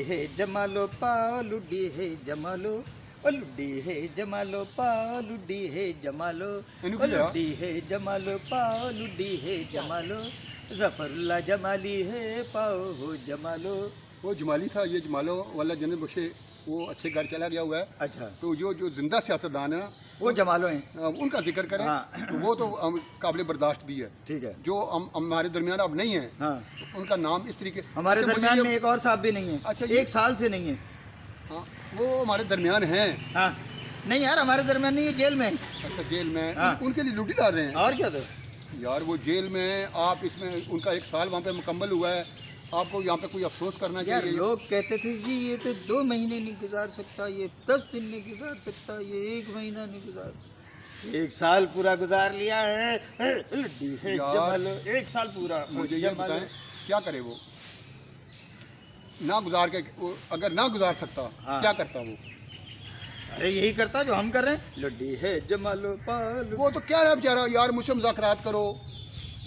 है जमालो पाओ लुड्डी है जमालो ओ लुड्डी है जमालो पाओ लुड्डी है जमालो ओ लुड्डी है जमालो पाओ लुड्डी है जमालो जफरुल्ला जमाली है पाओ हो जमालो। वो जमाली था, ये जमालो वाला जन्नत बख्शे वो अच्छे घर चला गया हुआ है। अच्छा, तो जो जिंदा सियासतदान है ना वो जमालो हैं, उनका जिक्र करें। हाँ। तो वो तो काबिल बर्दाश्त भी है। ठीक है। जो हमारे दरमियान अब नहीं है, हाँ, तो उनका नाम इस तरीके हमारे अच्छा, दरमियान में एक और साहब भी नहीं है। अच्छा, एक साल से नहीं है। हाँ, वो हमारे दरमियान हैं। हाँ नहीं यार, हमारे दरमियान नहीं है, जेल में है। अच्छा, जेल में। हाँ। उनके लिए ड्यूटी डाल रहे हैं। और क्या तो यार वो जेल में आप इसमें उनका 1 साल वहाँ पे मुकम्मल हुआ है, आपको यहाँ पे कोई अफसोस करना यार, चाहिए। लोग कहते थे जी ये तो 2 महीने नहीं गुजार सकता, ये 10 दिन नहीं गुजार सकता, ये 1 महीना नहीं गुजार, 1 साल पूरा गुजार लिया है। लुड्डी है जमालो, 1 साल पूरा। मुझे ये बताएं क्या करे वो, ना गुजार के अगर ना गुजार सकता। हाँ। क्या करता वो? अरे यही करता जो हम कर रहे हैं, लुड्डी है जमालो पालो। वो तो क्या है बेचारा, यार मुझसे मुज़ाकरात करो,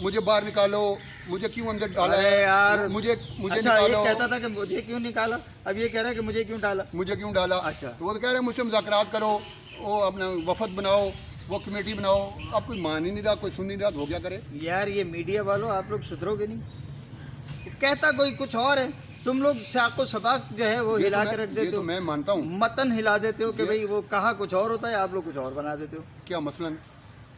मुझे बाहर निकालो, मुझे क्यों अंदर डाला अरे है यार, मुझे अच्छा, निकालो। ये कहता था कि मुझे क्यों निकाला, अब ये कह रहा है कि मुझे क्यों डाला। मुझे क्यों डाला? अच्छा। तो वो तो कह रहे हैं मुझसे मुज़ाकरात करो, वो अपना वफद बनाओ, वो कमेटी बनाओ। अब कोई मान ही नहीं रहा, कोई सुन नहीं रहा, तो वो क्या करे? यार ये मीडिया वालों, आप लोग सुधरोगे नहीं। कहता कोई कुछ और है, तुम लोग साको सबाक जो है वो हिला के रख ये देते तो हो, मैं मानता हूँ। मतन हिला देते हो कि भाई वो कहा कुछ और होता है, आप लोग कुछ और बना देते हो। क्या मसलन?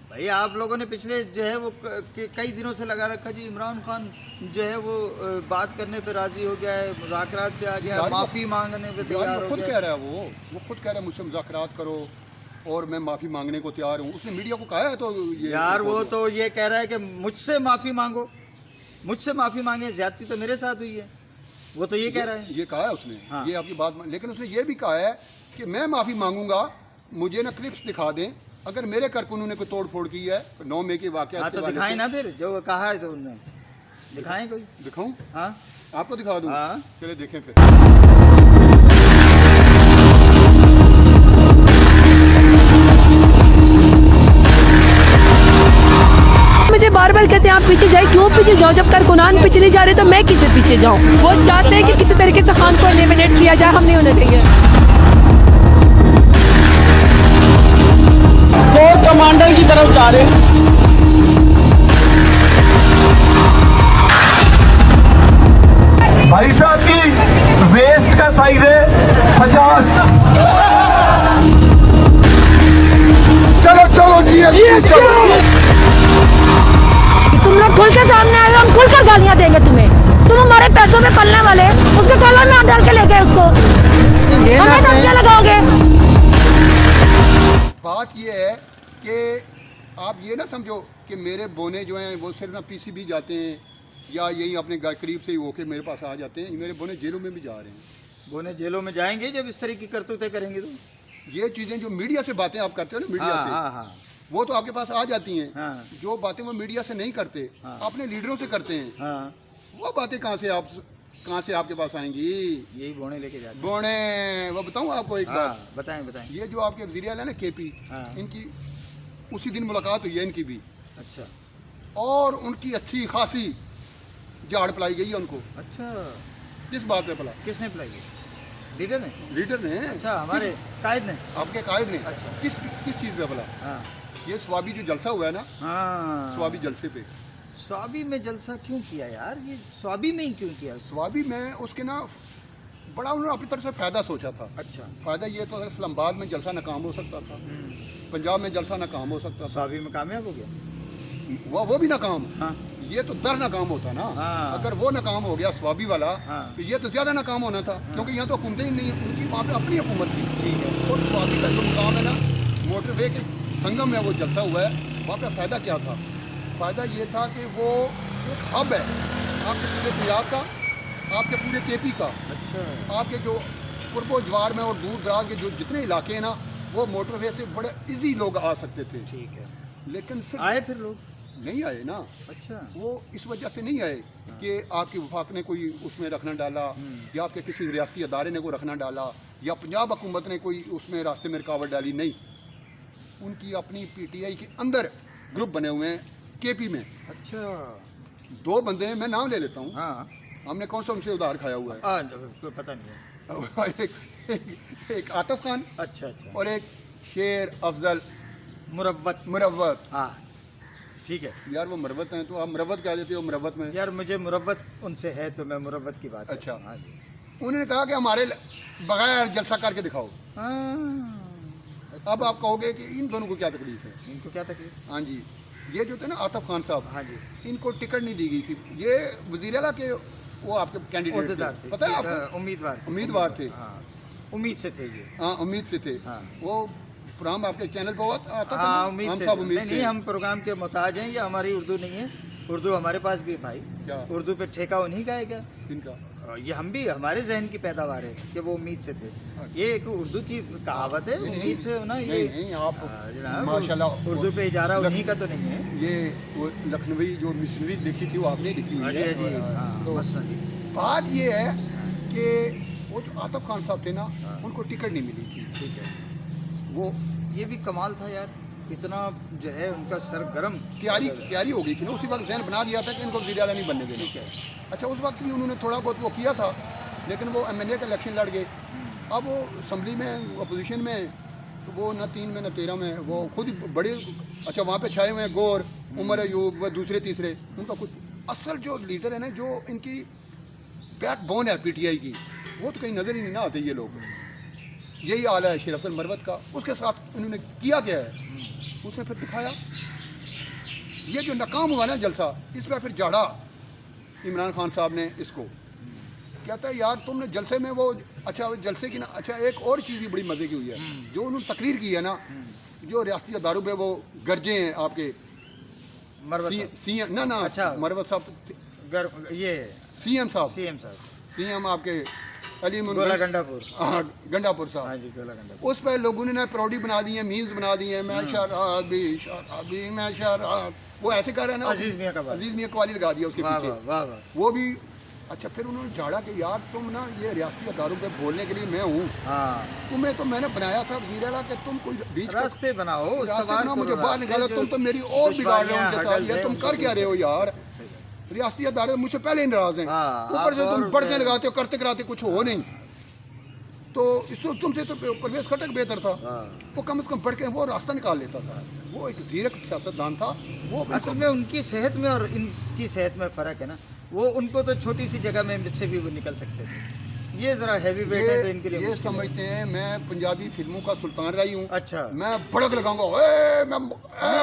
भाई आप लोगों ने पिछले जो है वो कई दिनों से लगा रखा जी, इमरान खान जो है वो बात करने पे राजी हो गया है, मुज़ाकरात पे आ गया है, माफ़ी मांगने पे तैयार हो खुद गया कह रहा है वो खुद कह रहा है मुझसे मुज़ाकरात करो और मैं माफ़ी मांगने को तैयार हूँ। उसने मीडिया को कहा है। तो ये यार वो तो ये कह रहा है कि मुझसे माफ़ी मांगो, मुझसे माफ़ी मांगे, ज्यादती तो मेरे साथ हुई है, वो तो ये कह रहा है। ये कहा है उसने। हाँ। ये आपकी बात, लेकिन उसने ये भी कहा है कि मैं माफ़ी मांगूंगा, मुझे ना क्लिप्स दिखा दें अगर मेरे कारकुनों ने कोई तोड़ फोड़ की है 9 मई के वाक़या। हाँ तो दिखाएं ना, फिर जो कहा है तो उन्होंने दिखाएं कोई। दिखाऊं? हाँ आपको दिखा दूं? हाँ। चले देखें फिर। मुझे बार बार कहते हैं आप पीछे जाए, क्यों पीछे जाओ, जब कारकुनान पीछे नहीं जा रहे तो मैं किसे पीछे जाऊं। वो चाहते हैं कि किसी तरीके से खान को एलिमिनेट किया जाए, हम नहीं होने देंगे। कोर कमांडर की तरफ जा रहे हैं। भाई साहब की वेस्ट का साइज है 50। चलो चलो जी चलो। तुम लोग खुल के सामने आए, हम खुल कर गालियां देंगे तुम्हें। तुम हमारे पैसों में पलने वाले, उसके कॉलर में डाल के ले गए उसको, हमें धमकियां लगाओगे। बात ये है कि आप ये ना समझो कि मेरे बोने जो हैं वो सिर्फ ना पीसीबी जाते हैं या यही अपने घर करीब से ही होके मेरे पास आ जाते हैं। मेरे बोने जेलों में भी जा रहे हैं। बोने जेलों में जाएंगे जब इस तरह की करतूतें करेंगे तो। ये चीज़ें जो मीडिया से बातें आप करते हो ना, मीडिया हाँ से, हाँ हाँ वो तो आपके पास आ जाती हैं। हाँ। जो बातें वो मीडिया से नहीं करते, हाँ। अपने लीडरों से करते हैं, हाँ, वो बातें कहाँ से आपके पास आएंगी? यही बोने लेके जाते हैं। बोने, वो बताऊँ आपको एक हाँ बात। बताएं बताएं। ये जो आपके वज़ीर आला है ना केपी, हाँ। इनकी उसी दिन मुलाकात हुई है इनकी भी, अच्छा और उनकी अच्छी खासी झाड़ पिलाई गई है उनको। अच्छा, किस बात पे भला? किसने पिलाई है? लीडर ने? लीडर ने। अच्छा, हमारे कायद ने? आपके कायद ने। अच्छा। किस चीज़ पे भला? हाँ ये स्वाबी जो जलसा हुआ है ना, हाँ, स्वाबी जलसे पे, स्वाबी में जलसा क्यों किया यार? ये स्वाबी में ही क्यों किया? स्वाबी में उसके ना बड़ा उन्होंने अपनी तरफ से फ़ायदा सोचा था। अच्छा, फ़ायदा ये तो इस्लामाबाद में जलसा नाकाम हो सकता था, पंजाब में जलसा नाकाम हो सकता था, स्वाबी में कामयाब हो गया। वो भी नाकाम। हाँ ये तो दर नाकाम होता ना। हाँ। अगर वो नाकाम हो गया स्वाबी वाला, हाँ। तो ये तो ज़्यादा नाकाम होना था। क्योंकि यहाँ तो हुकूमतें ही नहीं, उनकी वहाँ पे अपनी हुकूमत थी। ठीक है। और स्वाबी का जो मुकाम है ना, मोटरवे के संगम में वो जलसा हुआ है, वहाँ पे फ़ायदा क्या था? फ़ायदा ये था कि वो एक हब है आपके पूरे पंजाब का, आपके पूरे केपी का, अच्छा, आपके जो कुर्बो जवार में और दूर दराज के जो जितने इलाके हैं ना, वो मोटरवे से बड़े इजी लोग आ सकते थे। ठीक है। लेकिन सिर्फ आए फिर लोग? नहीं आए ना। अच्छा, वो इस वजह से नहीं आए कि आपकी वफाक ने कोई उसमें रखना डाला, या आपके किसी रियासती अदारे ने कोई रखना डाला, या पंजाब हुकूमत ने कोई उसमें रास्ते में रुकावट डाली। नहीं, उनकी अपनी पीटीआई के अंदर ग्रुप बने हुए हैं केपी में। अच्छा, 2 बंदे हैं, मैं नाम ले लेता हूँ। हाँ हमने कौन सा उनसे उधार खाया हुआ है? कोई पता नहीं है। एक आतिफ खान अच्छा अच्छा। और एक शेर अफजल मुरव्वत। मुरव्वत। हाँ ठीक है यार वो मुरव्वत हैं तो आप मुरव्वत कह देते हो मुरव्वत में। यार, मुझे मुरव्वत उनसे है तो मैं मुरव्वत की बात अच्छा। करता हूँ। हाँ जी। उन्होंने कहा कि हमारे बगैर जलसा करके दिखाओ। हाँ, अब आप कहोगे कि इन दोनों को क्या तकलीफ है। इनको क्या तकलीफ? हाँ जी, ये जो थे ना आतिफ खान साहब, हाँ जी, इनको टिकट नहीं दी गई थी। ये वज़ीर आला के वो आपके कैंडिडेट उम्मीदवार थे, थे। पता है आपको? उम्मीदवार थे। हाँ, उम्मीद से थे ये। हाँ, उम्मीद से थे। हाँ। वो प्रोग्राम आपके चैनल पर आता था हाँ, ना? उम्मीद हम से। सब उम्मीद नहीं से। नहीं, हम प्रोग्राम के मोहताज हैं, ये हमारी उर्दू नहीं है। उर्दू हमारे पास भी है भाई। क्या? उर्दू पे ठेका उन्हीं का है क्या? इनका ये हम भी, हमारे जहन की पैदावार है कि वो उम्मीद से थे। ये एक उर्दू की कहावत है, उम्मीद से होना। ये नहीं आप जनाब, माशाल्लाह उर्दू पे इजारा उन्हीं का तो नहीं है। ये वो लखनवी जो मिशनरी लिखी थी वो आपने लिखी हुई है। जी हाँ, तो मसला जी। बात ये है कि वो जो आतिफ खान साहब थे ना, उनको टिकट नहीं मिली थी। ठीक है। वो ये भी कमाल था यार, इतना जो है उनका सरगर्म तैयारी हो गई थी ना, उसी वक्त जहन बना दिया था कि इनको वज़ीर आला नहीं बनने देना। ठीक है। अच्छा, उस वक्त भी उन्होंने थोड़ा बहुत वो किया था, लेकिन वो MLA का इलेक्शन लड़ गए। अब वो असम्बली में अपोजिशन में, तो वो न 3 में न 13 में वो खुद ही बड़े अच्छा वहाँ पे छाए हुए हैं। गौर, उमर अयूब, व दूसरे तीसरे, उनका कुछ असल जो लीडर है ना, जो इनकी बैकबोन है PTI की, वो तो कहीं नज़र ही नहीं ना आते ये लोग। यही हाल है शेर अफजल मरवत का। उसके साथ उन्होंने किया क्या है, उसने फिर दिखाया। ये जो नाकाम हुआ ना जलसा, इस पर फिर झाड़ा इमरान खान साहब ने इसको। कहता है यार तुमने जलसे में वो, अच्छा जलसे की ना, अच्छा एक और चीज़ भी बड़ी मज़े की हुई है जो उन्होंने तकरीर की है ना, जो रियासती अदारों पे वो गर्जे हैं आपके CM ना अच्छा। मरवत साहब, ये CM साहब, CM आपके अली गोला गंडापुर। हाँ, गंडापुर साहब। हाँ जी, गोला गंडापुर। उस पर लोगों ने पैरोडी बना दी है, मीम्स बना दी है। मैं शराबी मैं शराब, वो ऐसे कर रहे हैं ना। अजीज मियां कवाली लगा दिया उसके वाह पीछे। वाह वाह। वो भी अच्छा। फिर उन्होंने झाड़ा कि यार तुम ना, ये रियासती अदारों पे बोलने के लिए मैं हूँ, हाँ, तुम्हें तो मैंने बनाया था वज़ीर आला कि तुम कोई बीच का रास्ते बनाओ, रास्ते बनाओ, मुझे बाहर निकालो। तुम तो मेरी और बिगाड़ रहे हो उनके साथ। ये तुम कर क्या रहे हो यार? रियासती अदारे मुझसे पहले ही नाराज हैं, ऊपर से तुम बढ़ के लगाते हो, करते कराते कुछ हो नहीं। तो इससे तुमसे तो परवेज खटक बेहतर था। वो कम से कम बढ़ के वो रास्ता निकाल लेता था। वो एक ज़ीरक सियासतदान था। वो असल में उनकी सेहत में और इनकी सेहत में फ़र्क है ना। वो उनको तो छोटी सी जगह में से भी वो निकल सकते थे। ये ज़रा हैवी वेट है तो इनके लिए ये समझते हैं मैं पंजाबी फिल्मों का सुल्तान रही हूँ। अच्छा, मैं भड़क लगाऊंगा।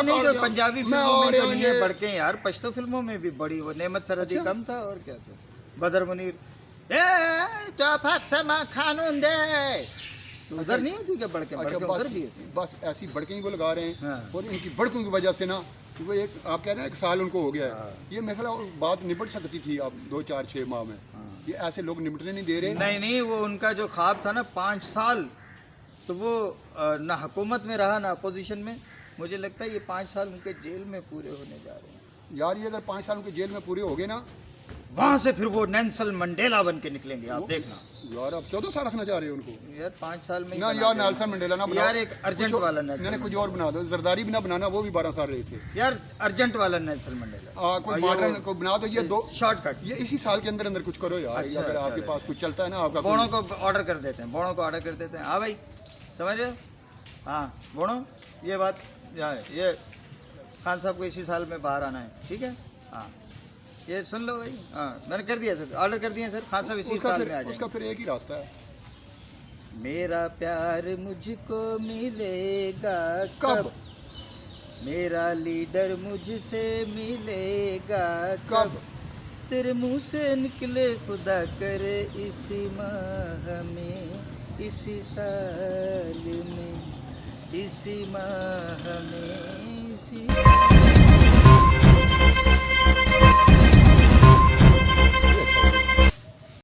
नहीं तो पंजाबी फिल्मों में तो नहीं है बढ़के यार, पश्तो फिल्मों में भी बड़ी वो नेमत सरहदी कम था और क्या था। बदर मुनीर खानून दे, उधर नहीं होती क्या बढ़के? अच्छा, उधर भी बस ऐसी बड़के ही वो लगा रहे हैं। हाँ। और इनकी बड़कों की वजह से ना, वो एक आप कह रहे हैं 1 साल उनको हो गया है। ये मेरे ख्याल बात निपट सकती थी अब 2, 4, 6 माह में। ये ऐसे लोग निपटने नहीं दे रहे। नहीं, वो उनका जो ख्वाब था ना 5 साल, तो वो ना हुकूमत में रहा ना अपोजिशन में। मुझे लगता है ये 5 साल उनके जेल में पूरे होने जा रहे हैं यार। ये अगर 5 साल उनके जेल में पूरे हो गए ना, वहां से फिर वो नेल्सन मंडेला बन के निकलेंगे, आप देखना। यार आप 14 साल रखना चाह रहे हो उनको यार 5 साल में ही ना? बना यार देना। नेल्सन मंडेला ना बनाओ यार एक अर्जेंट वाला नेल्सन नहीं, कुछ और बना दो। जरदारी भी ना बनाना, वो भी 12 साल रहे थे। यार अर्जेंट वाला नेल्सन मंडेला कोई मॉडर्न को बना दो। ये 2 शॉर्टकट। ये इसी साल के अंदर अंदर कुछ करो यार। अच्छा, अगर आपके अच्छा, पास कुछ चलता है ना आपका बोणों को ऑर्डर कर देते हैं, बोणों को ऑर्डर कर देते हैं। हाँ भाई, समझ रहे हो? हाँ बोणों, ये बात ये खान साहब को इसी साल में बाहर आना है, ठीक है? हाँ, ये सुन लो भाई। हाँ, मैंने कर दिया सर, ऑर्डर कर दिया सर। खान साहब इसी साल में आ जाएंगे। उसका फिर एक ही रास्ता है। मेरा प्यार मुझको मिलेगा कब? मेरा लीडर मुझसे मिलेगा कब? तेरे मुंह से निकले खुदा करे इसी माह में, इसी साल में, इसी माह में, इसी